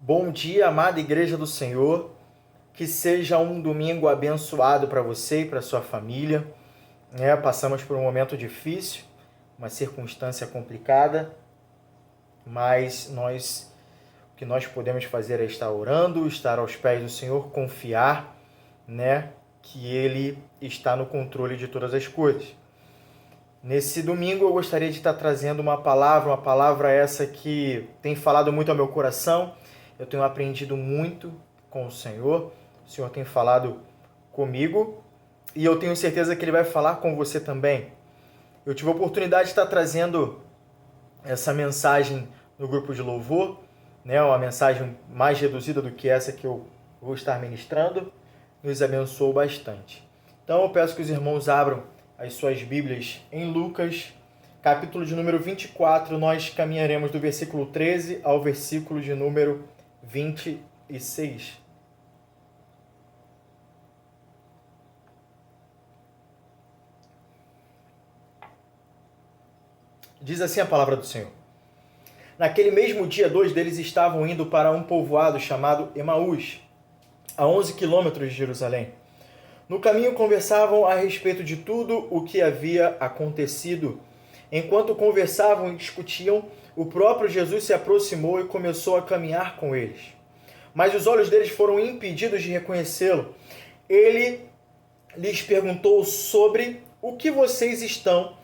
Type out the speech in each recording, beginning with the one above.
Bom dia, amada Igreja do Senhor. Que seja um domingo abençoado para você e para sua família. Passamos por um momento difícil, uma circunstância complicada, mas o que nós podemos fazer é estar orando, estar aos pés do Senhor, confiar, que Ele está no controle de todas as coisas. Nesse domingo eu gostaria de estar trazendo uma palavra essa que tem falado muito ao meu coração. Eu tenho aprendido muito com o Senhor tem falado comigo e eu tenho certeza que Ele vai falar com você também. Eu tive a oportunidade de estar trazendo essa mensagem no grupo de louvor, uma mensagem mais reduzida do que essa que eu vou estar ministrando, nos abençoou bastante. Então eu peço que os irmãos abram as suas Bíblias em Lucas, capítulo de número 24, nós caminharemos do versículo 13 ao versículo de número 26. Diz assim a palavra do Senhor. Naquele mesmo dia, 2 deles estavam indo para um povoado chamado Emaús, a 11 quilômetros de Jerusalém. No caminho conversavam a respeito de tudo o que havia acontecido. Enquanto conversavam e discutiam, o próprio Jesus se aproximou e começou a caminhar com eles. Mas os olhos deles foram impedidos de reconhecê-lo. Ele lhes perguntou sobre o que vocês estão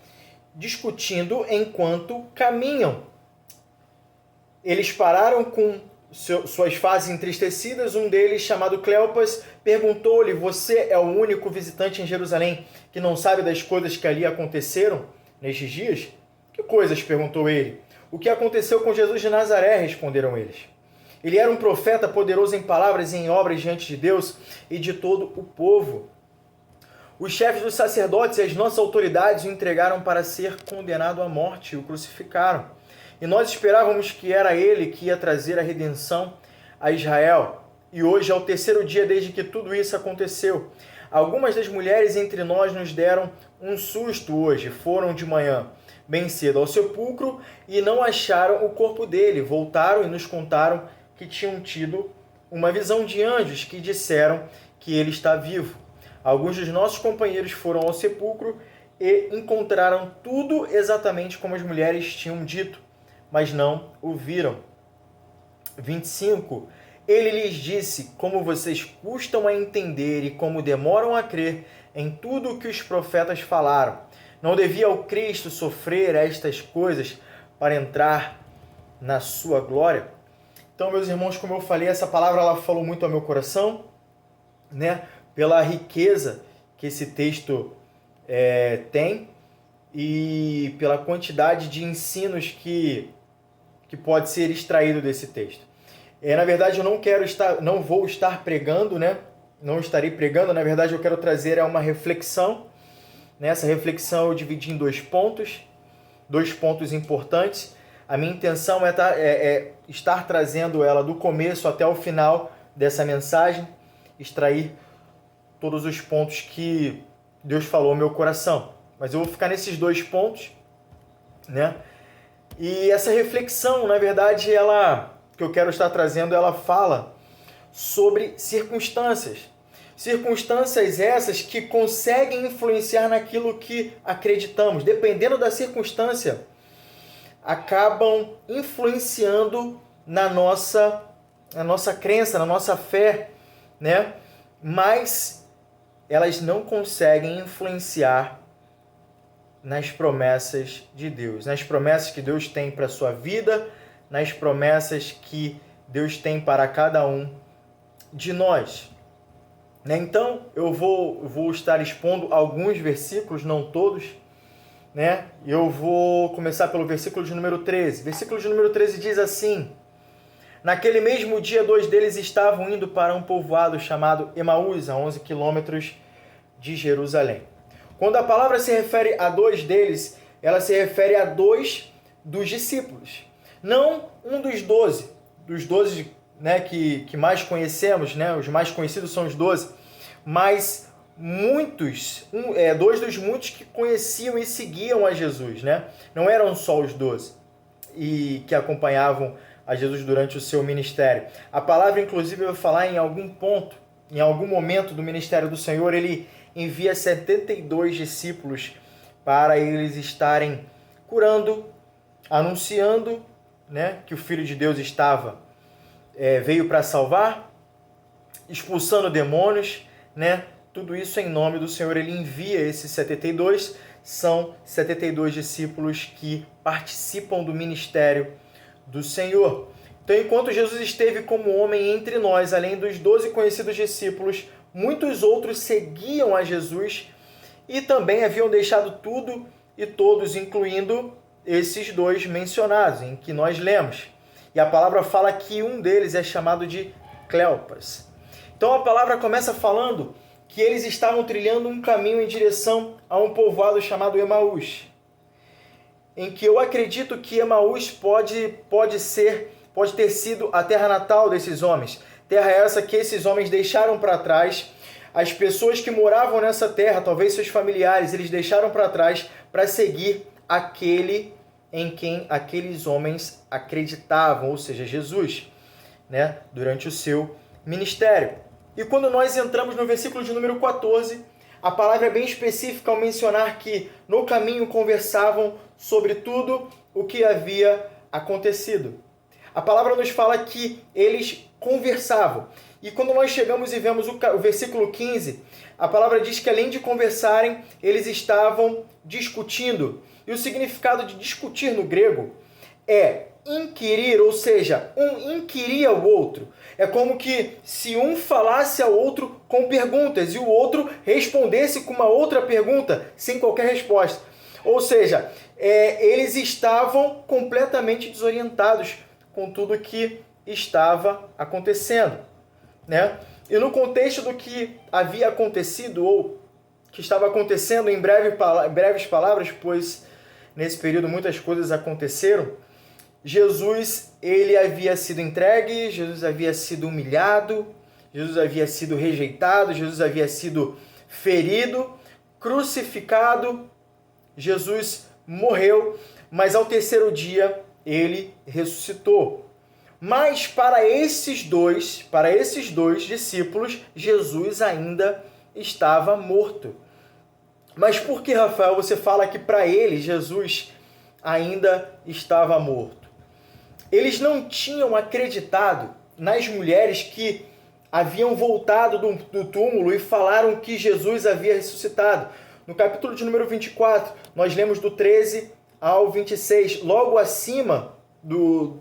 discutindo enquanto caminham. Eles pararam com suas faces entristecidas. Um deles, chamado Cleopas, perguntou-lhe: você é o único visitante em Jerusalém que não sabe das coisas que ali aconteceram nestes dias? Que coisas? Perguntou ele. O que aconteceu com Jesus de Nazaré? Responderam eles. Ele era um profeta poderoso em palavras e em obras diante de Deus e de todo o povo. Os chefes dos sacerdotes e as nossas autoridades o entregaram para ser condenado à morte e o crucificaram. E nós esperávamos que era ele que ia trazer a redenção a Israel. E hoje é o terceiro dia desde que tudo isso aconteceu. Algumas das mulheres entre nós nos deram um susto hoje. Foram de manhã, bem cedo, ao sepulcro e não acharam o corpo dele. Voltaram e nos contaram que tinham tido uma visão de anjos que disseram que ele está vivo. Alguns dos nossos companheiros foram ao sepulcro e encontraram tudo exatamente como as mulheres tinham dito, mas não o viram. 25. Ele lhes disse: como vocês custam a entender e como demoram a crer em tudo o que os profetas falaram. Não devia o Cristo sofrer estas coisas para entrar na sua glória? Então, meus irmãos, como eu falei, essa palavra ela falou muito ao meu coração, pela riqueza que esse texto tem e pela quantidade de ensinos que pode ser extraído desse texto. Na verdade, eu não vou estar pregando, não estarei pregando, na verdade eu quero trazer uma reflexão. Nessa reflexão eu dividi em dois pontos importantes. A minha intenção é estar trazendo ela do começo até o final dessa mensagem, extrair todos os pontos que Deus falou ao meu coração. Mas eu vou ficar nesses dois pontos, E essa reflexão, na verdade, que eu quero estar trazendo, ela fala sobre circunstâncias. Circunstâncias essas que conseguem influenciar naquilo que acreditamos. Dependendo da circunstância, acabam influenciando na nossa crença, na nossa fé, Mas elas não conseguem influenciar nas promessas de Deus, nas promessas que Deus tem para a sua vida, nas promessas que Deus tem para cada um de nós. Então, eu vou estar expondo alguns versículos, não todos, Eu vou começar pelo versículo de número 13. Versículo de número 13 diz assim: naquele mesmo dia, 2 deles estavam indo para um povoado chamado Emaús, a 11 quilômetros de Jerusalém. Quando a palavra se refere a 2 deles, ela se refere a 2 dos discípulos. Não um dos 12. Dos 12 que mais conhecemos, os mais conhecidos são os 12. Mas muitos, 2 dos muitos que conheciam e seguiam a Jesus. Não eram só os 12 e que acompanhavam a Jesus durante o seu ministério. A palavra, inclusive, vai falar em algum ponto, em algum momento do ministério do Senhor, ele envia 72 discípulos para eles estarem curando, anunciando, né, que o Filho de Deus veio para salvar, expulsando demônios, né? Tudo isso em nome do Senhor. Ele envia esses 72, são 72 discípulos que participam do ministério do Senhor. Então, enquanto Jesus esteve como homem entre nós, além dos 12 conhecidos discípulos, muitos outros seguiam a Jesus e também haviam deixado tudo e todos, incluindo esses dois mencionados, em que nós lemos. E a palavra fala que um deles é chamado de Cleopas. Então a palavra começa falando que eles estavam trilhando um caminho em direção a um povoado chamado Emaús, em que eu acredito que Emaús pode ter sido a terra natal desses homens. Terra essa que esses homens deixaram para trás. As pessoas que moravam nessa terra, talvez seus familiares, eles deixaram para trás para seguir aquele em quem aqueles homens acreditavam, ou seja, Jesus, né, durante o seu ministério. E quando nós entramos no versículo de número 14, a palavra é bem específica ao mencionar que no caminho conversavam sobre tudo o que havia acontecido. A palavra nos fala que eles conversavam. E quando nós chegamos e vemos o versículo 15, a palavra diz que além de conversarem, eles estavam discutindo. E o significado de discutir no grego é inquirir, ou seja, um inquiria o outro. É como que se um falasse ao outro com perguntas e o outro respondesse com uma outra pergunta, sem qualquer resposta. Ou seja, eles estavam completamente desorientados com tudo que estava acontecendo, né? E no contexto do que havia acontecido ou que estava acontecendo, em breves palavras, pois nesse período muitas coisas aconteceram, Jesus, ele havia sido entregue, Jesus havia sido humilhado, Jesus havia sido rejeitado, Jesus havia sido ferido, crucificado, Jesus morreu, mas ao terceiro dia ele ressuscitou. Mas para esses dois discípulos, Jesus ainda estava morto. Mas por que, Rafael, você fala que para eles Jesus ainda estava morto? Eles não tinham acreditado nas mulheres que haviam voltado do túmulo e falaram que Jesus havia ressuscitado. No capítulo de número 24, nós lemos do 13 ao 26. Logo acima do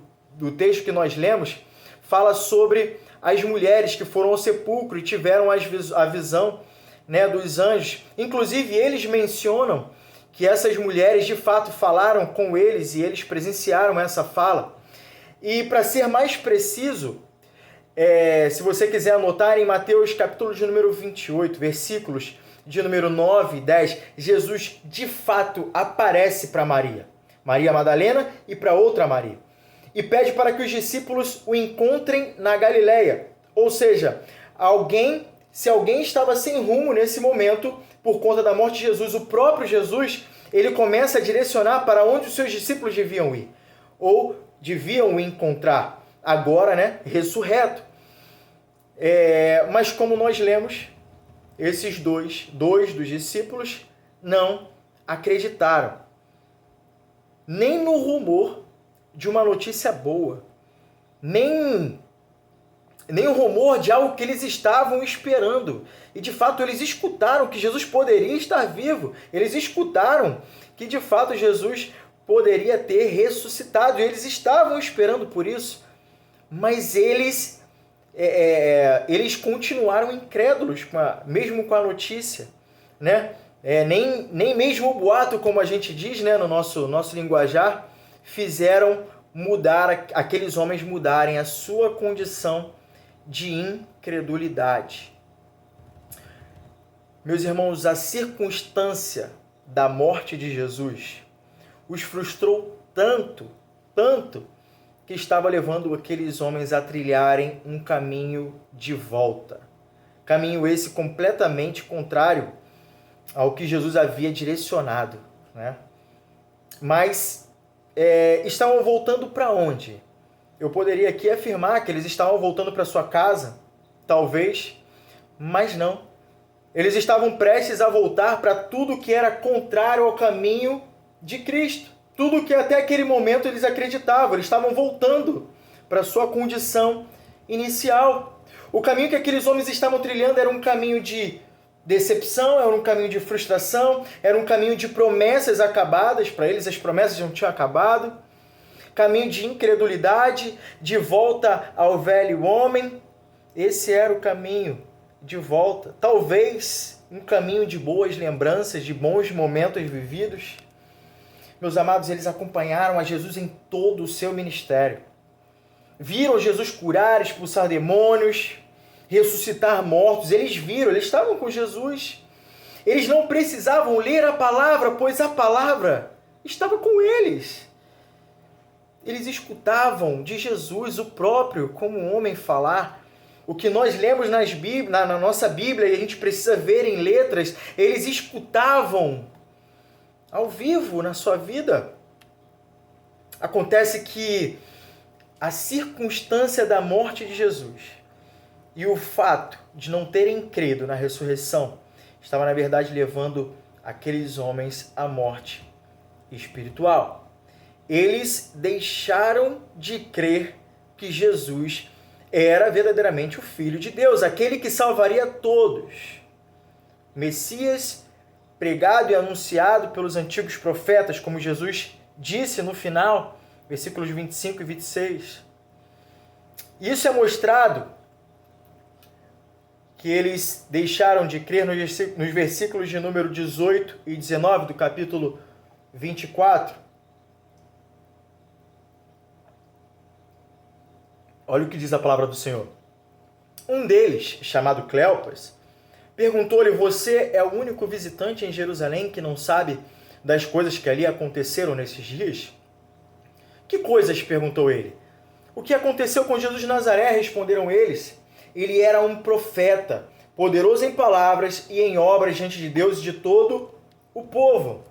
texto que nós lemos, fala sobre as mulheres que foram ao sepulcro e tiveram a visão, né, dos anjos. Inclusive, eles mencionam que essas mulheres de fato falaram com eles e eles presenciaram essa fala. E para ser mais preciso, se você quiser anotar, em Mateus capítulo de número 28, versículos de número 9 e 10, Jesus de fato aparece para Maria Madalena e para outra Maria, e pede para que os discípulos o encontrem na Galileia. Ou seja, se alguém estava sem rumo nesse momento, por conta da morte de Jesus, o próprio Jesus, ele começa a direcionar para onde os seus discípulos deviam ir, ou deviam o encontrar, agora, né, ressurreto. Mas como nós lemos, esses dois dos discípulos não acreditaram, nem no rumor de uma notícia boa, nem o rumor de algo que eles estavam esperando. E de fato eles escutaram que Jesus poderia estar vivo, eles escutaram que de fato Jesus poderia ter ressuscitado, e eles estavam esperando por isso, mas eles continuaram incrédulos, mesmo com a notícia, né? Nem mesmo o boato, como a gente diz, né, no nosso linguajar, fizeram aqueles homens mudarem a sua condição de incredulidade. Meus irmãos, a circunstância da morte de Jesus os frustrou tanto, que estava levando aqueles homens a trilharem um caminho de volta. Caminho esse completamente contrário ao que Jesus havia direcionado, né? Mas estavam voltando para onde? Eu poderia aqui afirmar que eles estavam voltando para sua casa, talvez, mas não. Eles estavam prestes a voltar para tudo que era contrário ao caminho de Cristo. Tudo que até aquele momento eles acreditavam. Eles estavam voltando para sua condição inicial. O caminho que aqueles homens estavam trilhando era um caminho de decepção, era um caminho de frustração, era um caminho de promessas acabadas. Para eles as promessas não tinham acabado. Caminho de incredulidade, de volta ao velho homem. Esse era o caminho de volta. Talvez um caminho de boas lembranças, de bons momentos vividos. Meus amados, eles acompanharam a Jesus em todo o seu ministério. Viram Jesus curar, expulsar demônios, ressuscitar mortos. Eles viram, eles estavam com Jesus. Eles não precisavam ler a palavra, pois a palavra estava com eles. Eles escutavam de Jesus, o próprio, como um homem falar. O que nós lemos na nossa Bíblia e a gente precisa ver em letras, eles escutavam ao vivo na sua vida. Acontece que a circunstância da morte de Jesus e o fato de não terem crido na ressurreição estava, na verdade, levando aqueles homens à morte espiritual. Eles deixaram de crer que Jesus era verdadeiramente o Filho de Deus, aquele que salvaria todos. Messias pregado e anunciado pelos antigos profetas, como Jesus disse no final, versículos 25 e 26. Isso é mostrado que eles deixaram de crer nos versículos de número 18 e 19 do capítulo 24. Olha o que diz a palavra do Senhor. Um deles, chamado Cleopas, perguntou-lhe: você é o único visitante em Jerusalém que não sabe das coisas que ali aconteceram nesses dias? Que coisas? Perguntou ele. O que aconteceu com Jesus de Nazaré? Responderam eles. Ele era um profeta, poderoso em palavras e em obras diante de Deus e de todo o povo.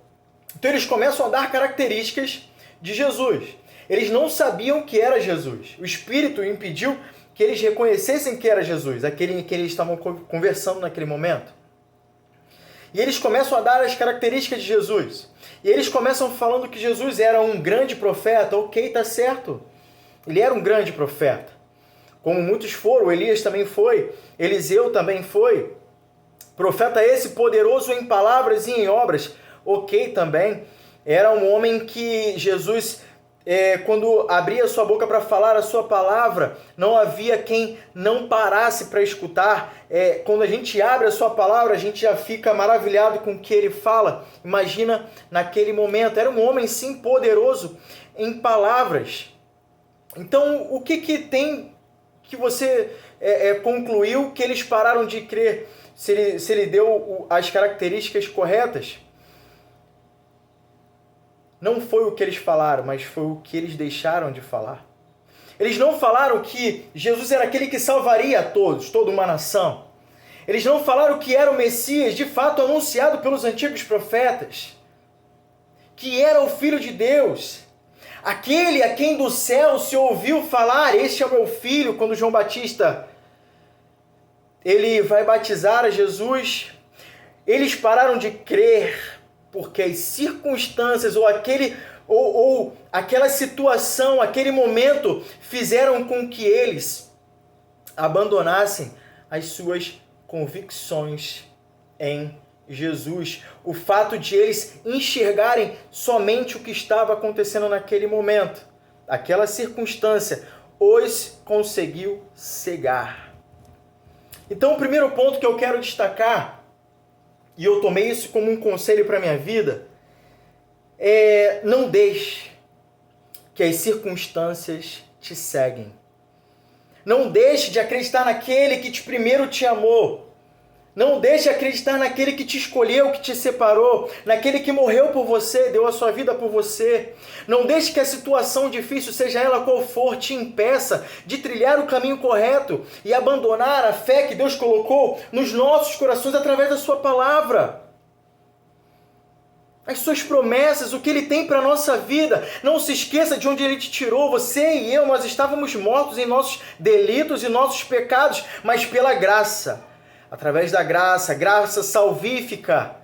Então eles começam a dar características de Jesus. Eles não sabiam que era Jesus. O Espírito impediu que eles reconhecessem que era Jesus, aquele em que eles estavam conversando naquele momento. E eles começam a dar as características de Jesus. E eles começam falando que Jesus era um grande profeta. Ok, está certo. Ele era um grande profeta. Como muitos foram, Elias também foi, Eliseu também foi. Profeta esse poderoso em palavras e em obras. Ok, também. Era um homem que Jesus, quando abria sua boca para falar a sua palavra, não havia quem não parasse para escutar. Quando a gente abre a sua palavra, a gente já fica maravilhado com o que ele fala. Imagina naquele momento. Era um homem, sim, poderoso em palavras. Então, o que tem que você concluiu que eles pararam de crer? Se ele deu as características corretas? Não foi o que eles falaram, mas foi o que eles deixaram de falar. Eles não falaram que Jesus era aquele que salvaria a todos, toda uma nação. Eles não falaram que era o Messias, de fato anunciado pelos antigos profetas. Que era o Filho de Deus. Aquele a quem do céu se ouviu falar: este é o meu filho, quando João Batista ele vai batizar a Jesus. Eles pararam de crer porque as circunstâncias ou aquela situação, aquele momento fizeram com que eles abandonassem as suas convicções em Jesus. O fato de eles enxergarem somente o que estava acontecendo naquele momento, aquela circunstância, os conseguiu cegar. Então, o primeiro ponto que eu quero destacar, e eu tomei isso como um conselho para a minha vida, não deixe que as circunstâncias te ceguem. Não deixe de acreditar naquele que primeiro te amou. Não deixe de acreditar naquele que te escolheu, que te separou, naquele que morreu por você, deu a sua vida por você. Não deixe que a situação difícil, seja ela qual for, te impeça de trilhar o caminho correto e abandonar a fé que Deus colocou nos nossos corações através da sua palavra. as suas promessas, o que Ele tem para a nossa vida. Não se esqueça de onde Ele te tirou. Você e eu, nós estávamos mortos em nossos delitos e nossos pecados, mas pela graça, através da graça, graça salvífica,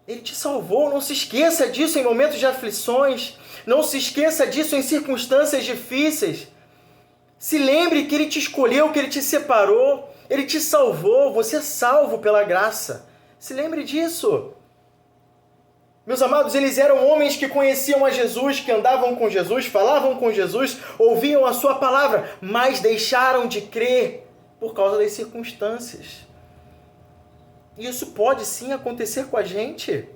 Ele te salvou. Não se esqueça disso em momentos de aflições. Não se esqueça disso em circunstâncias difíceis. Se lembre que Ele te escolheu, que Ele te separou, Ele te salvou. Você é salvo pela graça. Se lembre disso. Meus amados, eles eram homens que conheciam a Jesus, que andavam com Jesus, falavam com Jesus, ouviam a sua palavra, mas deixaram de crer por causa das circunstâncias. E isso pode sim acontecer com a gente.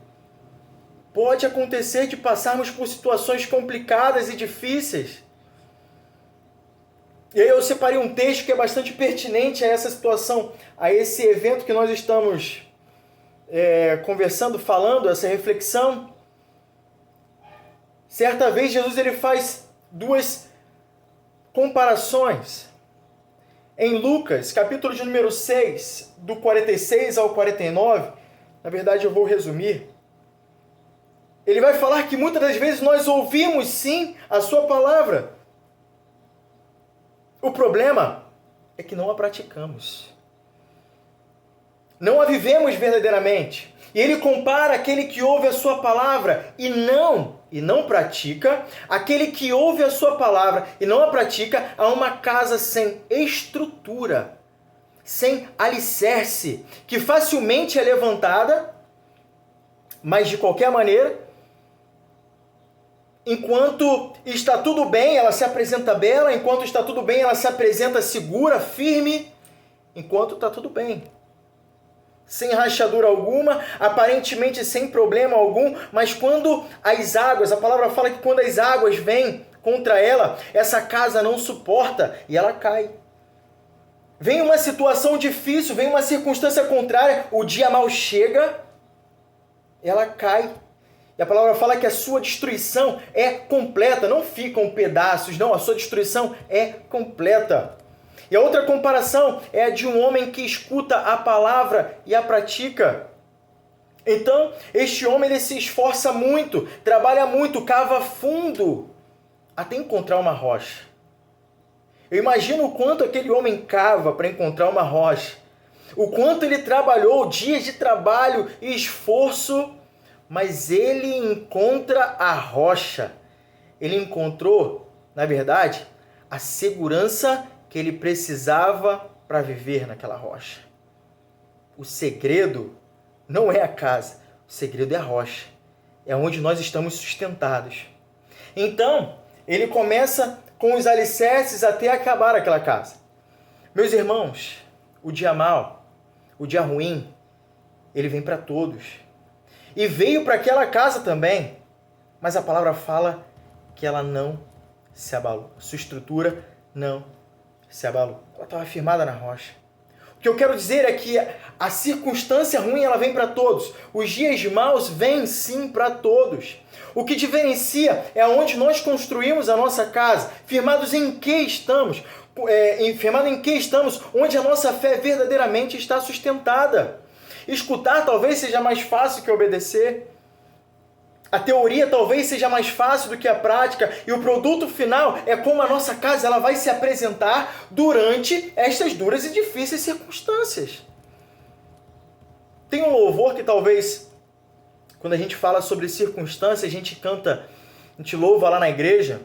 Pode acontecer de passarmos por situações complicadas e difíceis. E aí eu separei um texto que é bastante pertinente a essa situação, a esse evento que nós estamos conversando, falando, essa reflexão. Certa vez Jesus ele faz duas comparações. Em Lucas, capítulo de número 6, do 46 ao 49, na verdade eu vou resumir. Ele vai falar que muitas das vezes nós ouvimos sim a sua palavra. O problema é que não a praticamos. Não a vivemos verdadeiramente. E ele compara aquele que ouve a sua palavra e não pratica, aquele que ouve a sua palavra e não a pratica, a uma casa sem estrutura, sem alicerce, que facilmente é levantada, mas de qualquer maneira, enquanto está tudo bem, ela se apresenta bela, enquanto está tudo bem, ela se apresenta segura, firme, enquanto está tudo bem. Sem rachadura alguma, aparentemente sem problema algum, mas quando as águas, a palavra fala que quando as águas vêm contra ela, essa casa não suporta e ela cai. Vem uma situação difícil, vem uma circunstância contrária, o dia mal chega, ela cai. E a palavra fala que a sua destruição é completa, não ficam pedaços, não, a sua destruição é completa. E a outra comparação é a de um homem que escuta a palavra e a pratica. Então, este homem ele se esforça muito, trabalha muito, cava fundo, até encontrar uma rocha. Eu imagino o quanto aquele homem cava para encontrar uma rocha. O quanto ele trabalhou, dias de trabalho e esforço, mas ele encontra a rocha. Ele encontrou, na verdade, a segurança que ele precisava para viver naquela rocha. O segredo não é a casa, o segredo é a rocha. É onde nós estamos sustentados. Então, ele começa com os alicerces até acabar aquela casa. Meus irmãos, o dia mau, o dia ruim, ele vem para todos. E veio para aquela casa também, mas a palavra fala que ela não se abalou. Sua estrutura não se abalou. Ela estava firmada na rocha. O que eu quero dizer é que a circunstância ruim ela vem para todos. Os dias maus vêm sim para todos. O que diferencia é onde nós construímos a nossa casa. Firmados em que estamos? Firmado em que estamos? Onde a nossa fé verdadeiramente está sustentada. Escutar talvez seja mais fácil que obedecer. A teoria talvez seja mais fácil do que a prática, e o produto final é como a nossa casa ela vai se apresentar durante estas duras e difíceis circunstâncias. Tem um louvor que talvez, quando a gente fala sobre circunstâncias, a gente canta, a gente louva lá na igreja,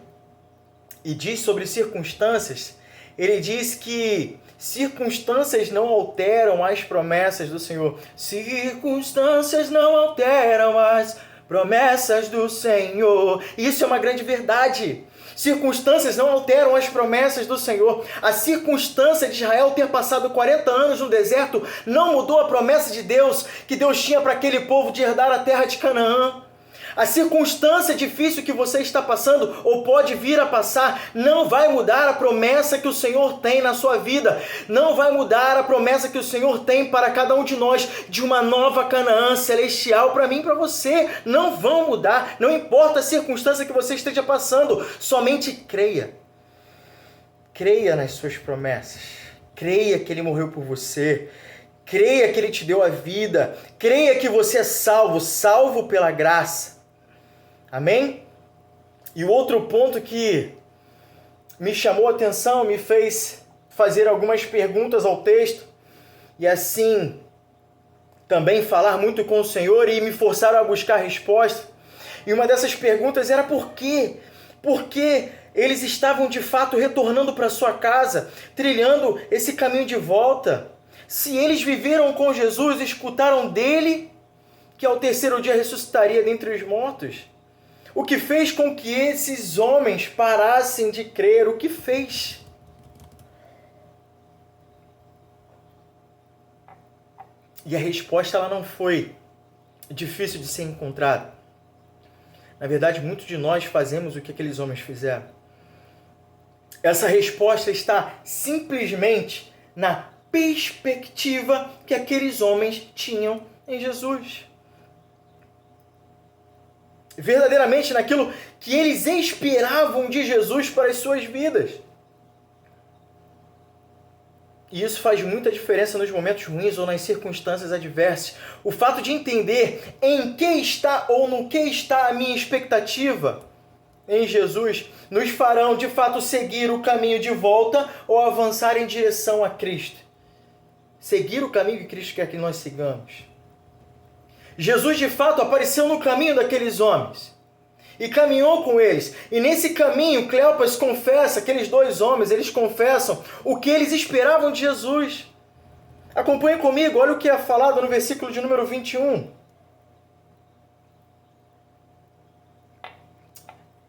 e diz sobre circunstâncias, ele diz que circunstâncias não alteram as promessas do Senhor. Circunstâncias não alteram as promessas do Senhor. Isso é uma grande verdade. Circunstâncias não alteram as promessas do Senhor. A circunstância de Israel ter passado 40 anos no deserto não mudou a promessa de Deus que Deus tinha para aquele povo de herdar a terra de Canaã. A circunstância difícil que você está passando ou pode vir a passar não vai mudar a promessa que o Senhor tem na sua vida. Não vai mudar a promessa que o Senhor tem para cada um de nós de uma nova Canaã celestial para mim e para você. Não vão mudar, não importa a circunstância que você esteja passando. Somente creia. Creia nas suas promessas. Creia que Ele morreu por você. Creia que Ele te deu a vida. Creia que você é salvo, salvo pela graça. Amém? E o outro ponto que me chamou a atenção, me fez fazer algumas perguntas ao texto, e assim também falar muito com o Senhor e me forçaram a buscar resposta. E uma dessas perguntas era por quê? Por que eles estavam de fato retornando para sua casa, trilhando esse caminho de volta? Se eles viveram com Jesus, escutaram dele que ao terceiro dia ressuscitaria dentre os mortos. O que fez com que esses homens parassem de crer? O que fez? E a resposta ela não foi difícil de ser encontrada. Na verdade, muitos de nós fazemos o que aqueles homens fizeram. Essa resposta está simplesmente na perspectiva que aqueles homens tinham em Jesus. Verdadeiramente naquilo que eles esperavam de Jesus para as suas vidas. E isso faz muita diferença nos momentos ruins ou nas circunstâncias adversas. O fato de entender em que está ou no que está a minha expectativa em Jesus nos farão de fato seguir o caminho de volta ou avançar em direção a Cristo. Seguir o caminho que Cristo quer que nós sigamos. Jesus de fato apareceu no caminho daqueles homens e caminhou com eles. E nesse caminho, Cleopas confessa, aqueles dois homens, eles confessam o que eles esperavam de Jesus. Acompanhe comigo, olha o que é falado no versículo de número 21.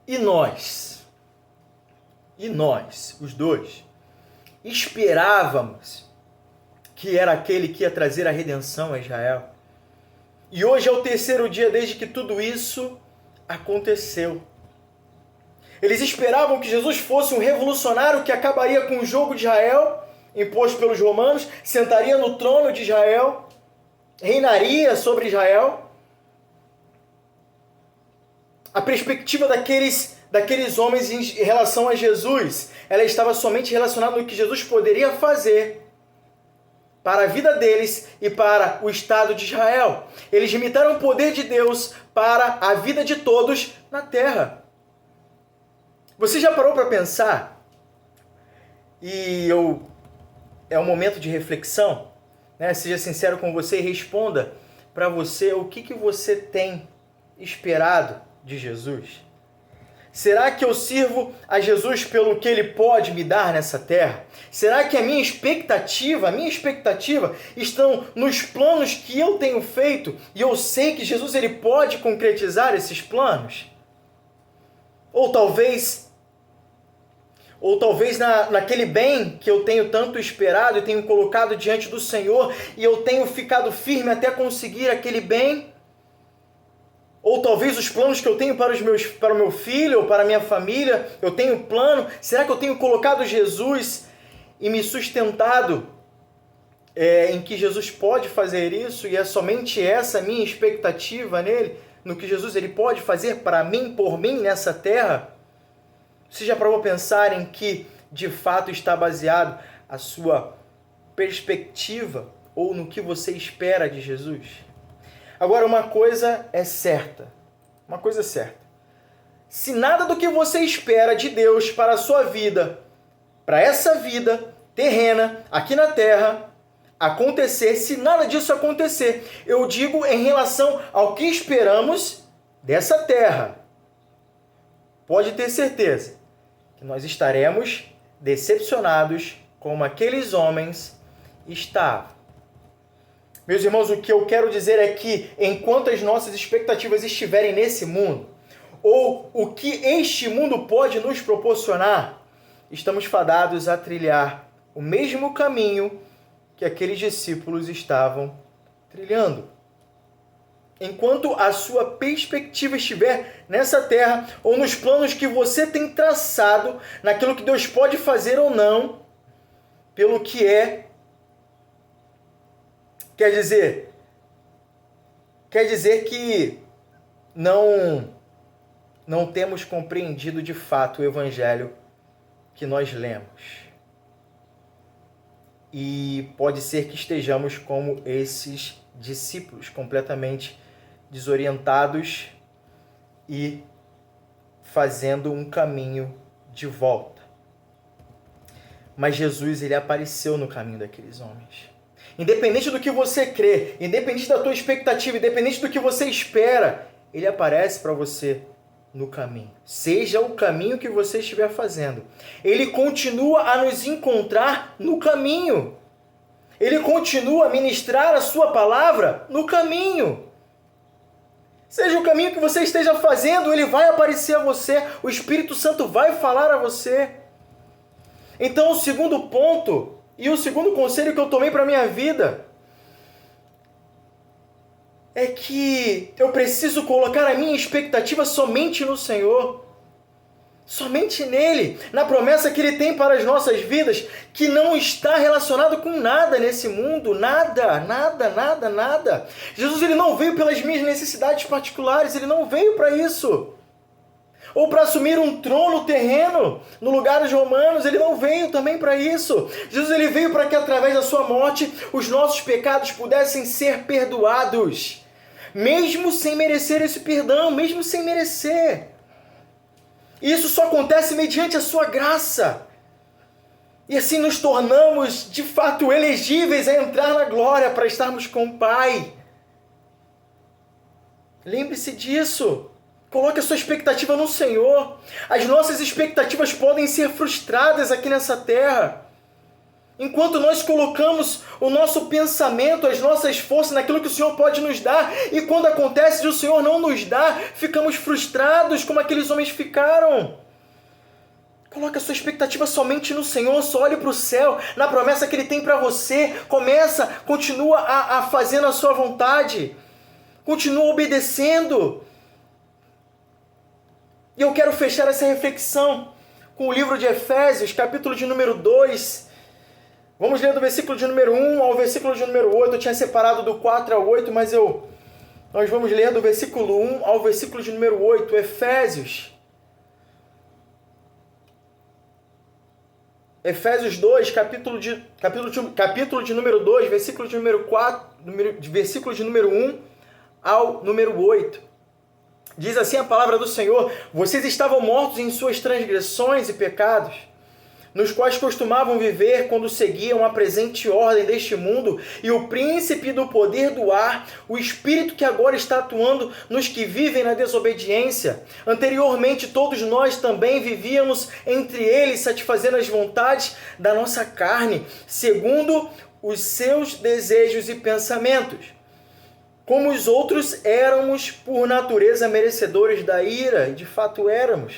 E nós, os dois, esperávamos que era aquele que ia trazer a redenção a Israel. E hoje é o terceiro dia desde que tudo isso aconteceu. Eles esperavam que Jesus fosse um revolucionário que acabaria com o jugo de Israel, imposto pelos romanos, sentaria no trono de Israel, reinaria sobre Israel. A perspectiva daqueles homens em relação a Jesus, ela estava somente relacionada no que Jesus poderia fazer para a vida deles e para o Estado de Israel. Eles limitaram o poder de Deus para a vida de todos na terra. Você já parou para pensar? É um momento de reflexão, né? Seja sincero com você e responda para você o que você tem esperado de Jesus. Será que eu sirvo a Jesus pelo que Ele pode me dar nessa terra? Será que a minha expectativa estão nos planos que eu tenho feito e eu sei que Jesus ele pode concretizar esses planos? Ou talvez naquele bem que eu tenho tanto esperado e tenho colocado diante do Senhor e eu tenho ficado firme até conseguir aquele bem? Ou talvez os planos que eu tenho para o meu filho ou para a minha família, eu tenho plano, será que eu tenho colocado Jesus e me sustentado em que Jesus pode fazer isso e é somente essa minha expectativa nele, no que Jesus ele pode fazer para mim, por mim nessa terra? Você já parou a pensar em que de fato está baseado a sua perspectiva ou no que você espera de Jesus? Agora, uma coisa é certa. Se nada do que você espera de Deus para a sua vida, para essa vida terrena, aqui na terra, acontecer, se nada disso acontecer, eu digo em relação ao que esperamos dessa terra, pode ter certeza que nós estaremos decepcionados como aqueles homens estavam. Meus irmãos, o que eu quero dizer é que enquanto as nossas expectativas estiverem nesse mundo, ou o que este mundo pode nos proporcionar, estamos fadados a trilhar o mesmo caminho que aqueles discípulos estavam trilhando. Enquanto a sua perspectiva estiver nessa terra, ou nos planos que você tem traçado, naquilo que Deus pode fazer ou não, pelo que é, Quer dizer que não temos compreendido de fato o Evangelho que nós lemos. E pode ser que estejamos como esses discípulos, completamente desorientados e fazendo um caminho de volta. Mas Jesus, ele apareceu no caminho daqueles homens. Independente do que você crê, independente da tua expectativa, independente do que você espera, ele aparece para você no caminho. Seja o caminho que você estiver fazendo. Ele continua a nos encontrar no caminho. Ele continua a ministrar a sua palavra no caminho. Seja o caminho que você esteja fazendo, ele vai aparecer a você. O Espírito Santo vai falar a você. Então, o segundo ponto e o segundo conselho que eu tomei para a minha vida é que eu preciso colocar a minha expectativa somente no Senhor. Somente nele, na promessa que ele tem para as nossas vidas, que não está relacionado com nada nesse mundo, nada. Jesus, ele não veio pelas minhas necessidades particulares, ele não veio para isso. Ou para assumir um trono terreno no lugar dos romanos, ele não veio também para isso. Jesus, ele veio para que através da sua morte os nossos pecados pudessem ser perdoados, mesmo sem merecer esse perdão, mesmo sem merecer. Isso só acontece mediante a sua graça. E assim nos tornamos, de fato, elegíveis a entrar na glória para estarmos com o Pai. Lembre-se disso. Coloque a sua expectativa no Senhor. As nossas expectativas podem ser frustradas aqui nessa terra. Enquanto nós colocamos o nosso pensamento, as nossas forças naquilo que o Senhor pode nos dar, e quando acontece de o Senhor não nos dar, ficamos frustrados como aqueles homens ficaram. Coloque a sua expectativa somente no Senhor, só olhe para o céu, na promessa que Ele tem para você. Continua a fazendo a sua vontade. Continua obedecendo. E eu quero fechar essa reflexão com o livro de Efésios, capítulo de número 2. Vamos ler do versículo de número 1 ao versículo de número 8. Eu tinha separado do 4 ao 8, mas nós vamos ler do versículo 1 ao versículo de número 8. Efésios 2, capítulo de número 2, versículo de número 4, versículo de número 1 ao número 8. Diz assim a palavra do Senhor: vocês estavam mortos em suas transgressões e pecados, nos quais costumavam viver quando seguiam a presente ordem deste mundo e o príncipe do poder do ar, o espírito que agora está atuando nos que vivem na desobediência. Anteriormente, todos nós também vivíamos entre eles, satisfazendo as vontades da nossa carne, segundo os seus desejos e pensamentos. Como os outros, éramos por natureza merecedores da ira, e de fato éramos.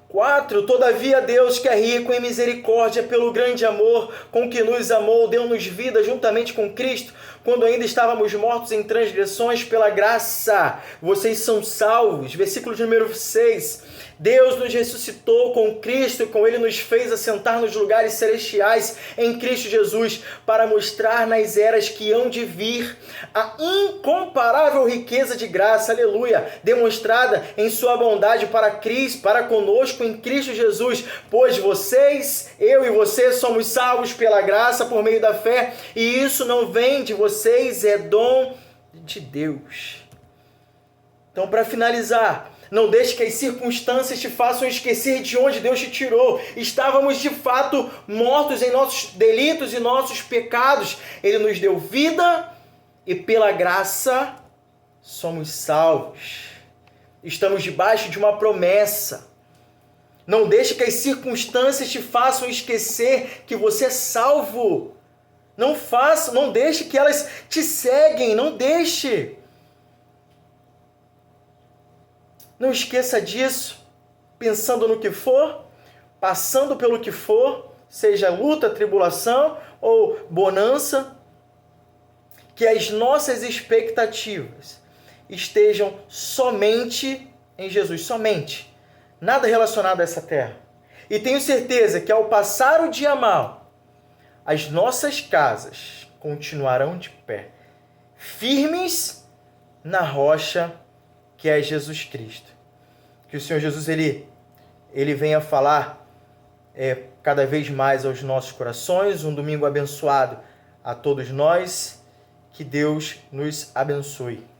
4. Todavia Deus, que é rico em misericórdia, pelo grande amor com que nos amou, deu-nos vida juntamente com Cristo, quando ainda estávamos mortos em transgressões. Pela graça vocês são salvos. Versículo de número 6. Deus nos ressuscitou com Cristo e com Ele nos fez assentar nos lugares celestiais em Cristo Jesus, para mostrar nas eras que hão de vir a incomparável riqueza de graça, aleluia, demonstrada em sua bondade para conosco em Cristo Jesus. Pois eu e você somos salvos pela graça por meio da fé, e isso não vem de vocês, é dom de Deus. Então, para finalizar, não deixe que as circunstâncias te façam esquecer de onde Deus te tirou. Estávamos de fato mortos em nossos delitos e nossos pecados. Ele nos deu vida e pela graça somos salvos. Estamos debaixo de uma promessa. Não deixe que as circunstâncias te façam esquecer que você é salvo. Não deixe que elas te seguem, não deixe. Não esqueça disso, pensando no que for, passando pelo que for, seja luta, tribulação ou bonança, que as nossas expectativas estejam somente em Jesus, somente, nada relacionado a essa terra. E tenho certeza que ao passar o dia mal, as nossas casas continuarão de pé, firmes na rocha que é Jesus Cristo. Que o Senhor Jesus, Ele venha falar cada vez mais aos nossos corações. Um domingo abençoado a todos nós. Que Deus nos abençoe.